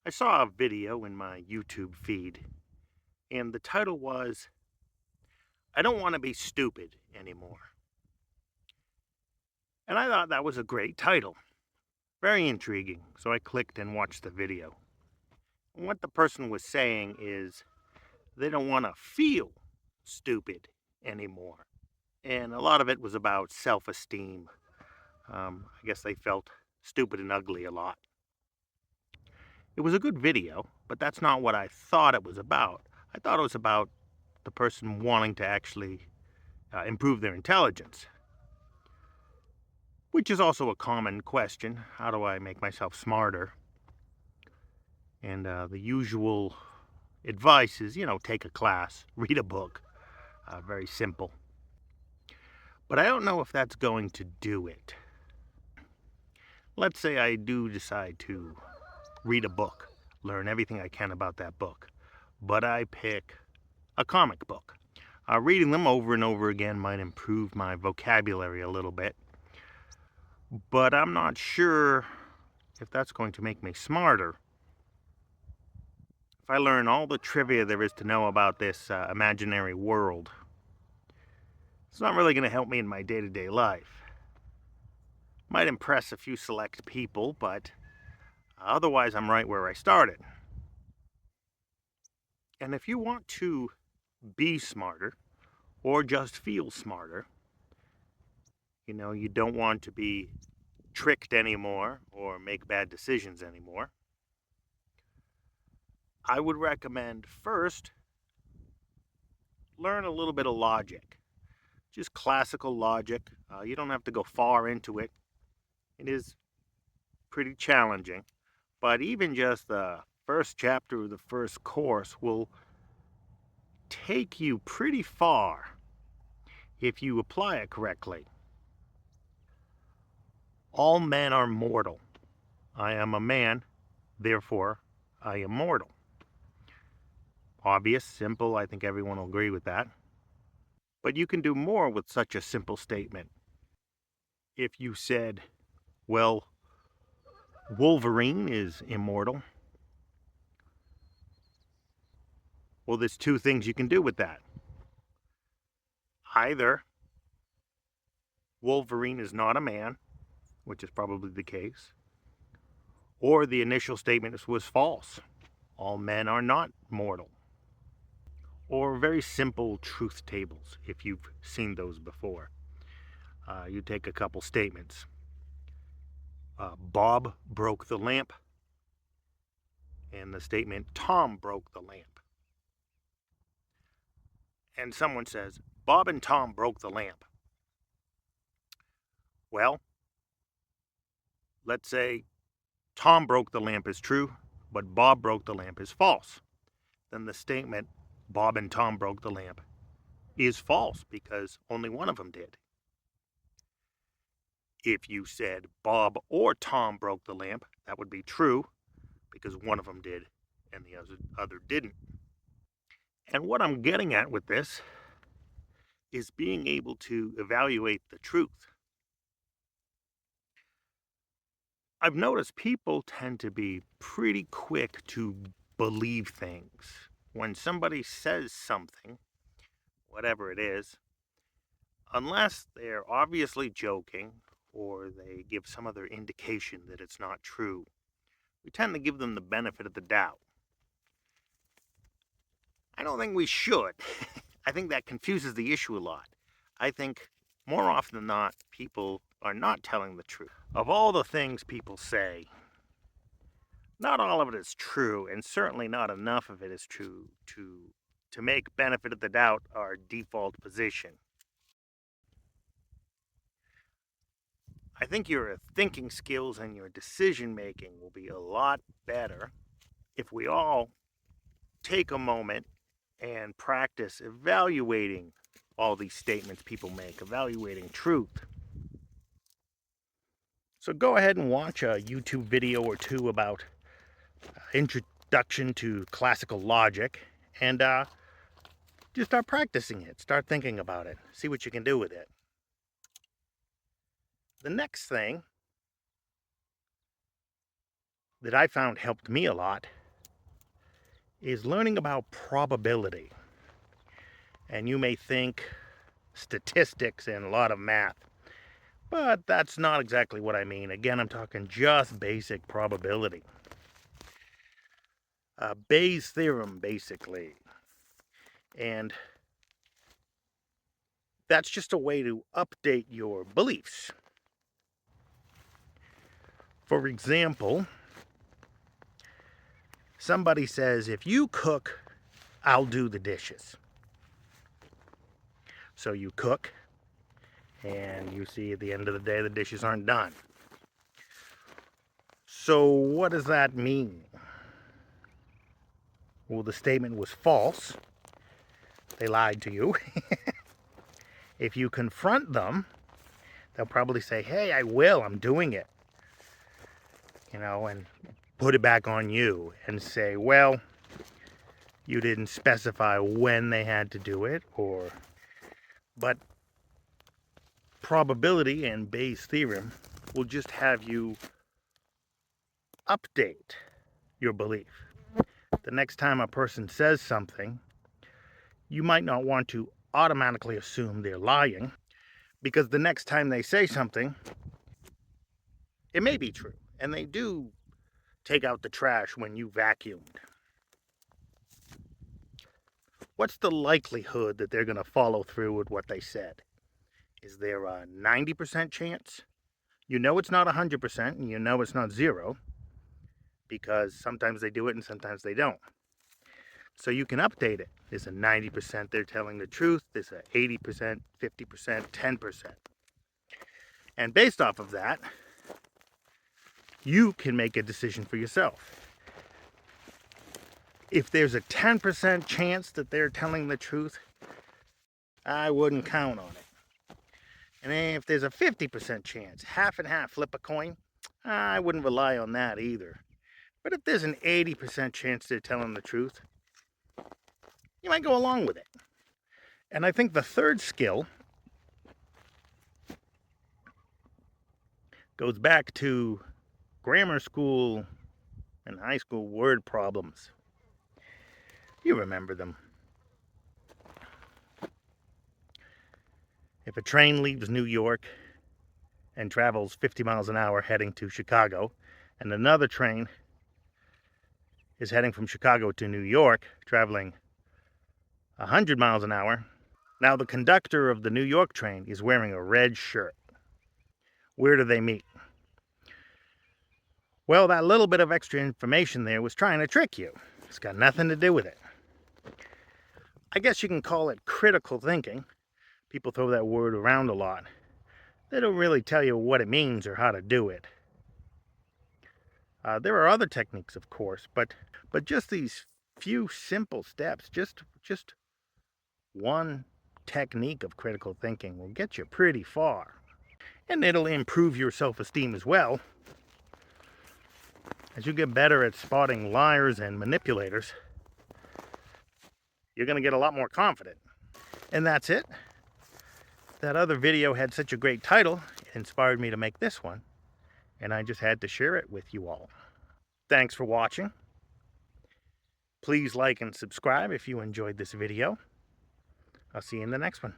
I saw a video in my YouTube feed, and the title was, I Don't Want to Be Stupid Anymore. And I thought that was a great title. Very intriguing. So I clicked and watched the video. And what the person was saying is they don't want to feel stupid anymore. And a lot of it was about self esteem. I guess they felt stupid and ugly a lot. It was a good video, but that's not what I thought it was about. I thought it was about the person wanting to actually improve their intelligence, which is also a common question. How do I make myself smarter? And the usual advice is, take a class, read a book. Very simple. But I don't know if that's going to do it. Let's say I do decide to read a book, learn everything I can about that book, but I pick a comic book. Reading them over and over again might improve my vocabulary a little bit, but I'm not sure if that's going to make me smarter. If I learn all the trivia there is to know about this imaginary world, it's not really going to help me in my day-to-day life. Might impress a few select people, but otherwise I'm right where I started. And if you want to be smarter or just feel smarter, you don't want to be tricked anymore or make bad decisions anymore, I would recommend first learn a little bit of logic. Just classical logic. You don't have to go far into it. It is pretty challenging, but even just the first chapter of the first course will take you pretty far if you apply it correctly. All men are mortal. I am a man, therefore I am mortal. Obvious, simple, I think everyone will agree with that. But you can do more with such a simple statement. If you said, well, Wolverine is immortal, well, there's two things you can do with that. Either Wolverine is not a man, which is probably the case, or the initial statement was false. All men are not mortal. Or very simple truth tables, if you've seen those before. You take a couple statements. Bob broke the lamp, and the statement, Tom broke the lamp. And someone says, Bob and Tom broke the lamp. Well, let's say Tom broke the lamp is true, but Bob broke the lamp is false. Then the statement, Bob and Tom broke the lamp, is false because only one of them did. If you said Bob or Tom broke the lamp, that would be true because one of them did and the other didn't. And what I'm getting at with this is being able to evaluate the truth. I've noticed people tend to be pretty quick to believe things. When somebody says something, whatever it is, unless they're obviously joking or they give some other indication that it's not true, we tend to give them the benefit of the doubt. I don't think we should. I think that confuses the issue a lot. I think more often than not, people are not telling the truth. Of all the things people say, not all of it is true, and certainly not enough of it is true to make benefit of the doubt our default position. I think your thinking skills and your decision making will be a lot better if we all take a moment and practice evaluating all these statements people make, evaluating truth. So go ahead and watch a YouTube video or two about introduction to classical logic and just start practicing it. Start thinking about it. See what you can do with it. The next thing that I found helped me a lot is learning about probability. And you may think statistics and a lot of math, but that's not exactly what I mean. Again, I'm talking just basic probability. Bayes' theorem, basically. And that's just a way to update your beliefs. For example, somebody says, if you cook, I'll do the dishes. So you cook, and you see at the end of the day the dishes aren't done. So what does that mean? Well, the statement was false. They lied to you. If you confront them, they'll probably say, hey, I will, I'm doing it. And put it back on you and say, well, you didn't specify when they had to do it, but probability and Bayes' theorem will just have you update your belief. The next time a person says something, you might not want to automatically assume they're lying, because the next time they say something, it may be true. And they do take out the trash when you vacuumed. What's the likelihood that they're going to follow through with what they said? Is there a 90% chance? You know it's not 100%, and you know it's not 0, because sometimes they do it and sometimes they don't. So you can update it. There's a 90% they're telling the truth. There's a 80%, 50%, 10%. And based off of that, you can make a decision for yourself. If there's a 10% chance that they're telling the truth, I wouldn't count on it. And if there's a 50% chance, half and half, flip a coin, I wouldn't rely on that either. But if there's an 80% chance they're telling the truth, you might go along with it. And I think the third skill goes back to grammar school and high school word problems. You remember them. If a train leaves New York and travels 50 miles an hour heading to Chicago, and another train is heading from Chicago to New York, traveling 100 miles an hour, now the conductor of the New York train is wearing a red shirt. Where do they meet? Well, that little bit of extra information there was trying to trick you. It's got nothing to do with it. I guess you can call it critical thinking. People throw that word around a lot. They don't really tell you what it means or how to do it. There are other techniques, of course, but just these few simple steps, just one technique of critical thinking will get you pretty far. And it'll improve your self-esteem as well. As you get better at spotting liars and manipulators, you're going to get a lot more confident. And that's it. That other video had such a great title, it inspired me to make this one, and I just had to share it with you all. Thanks for watching. Please like and subscribe if you enjoyed this video. I'll see you in the next one.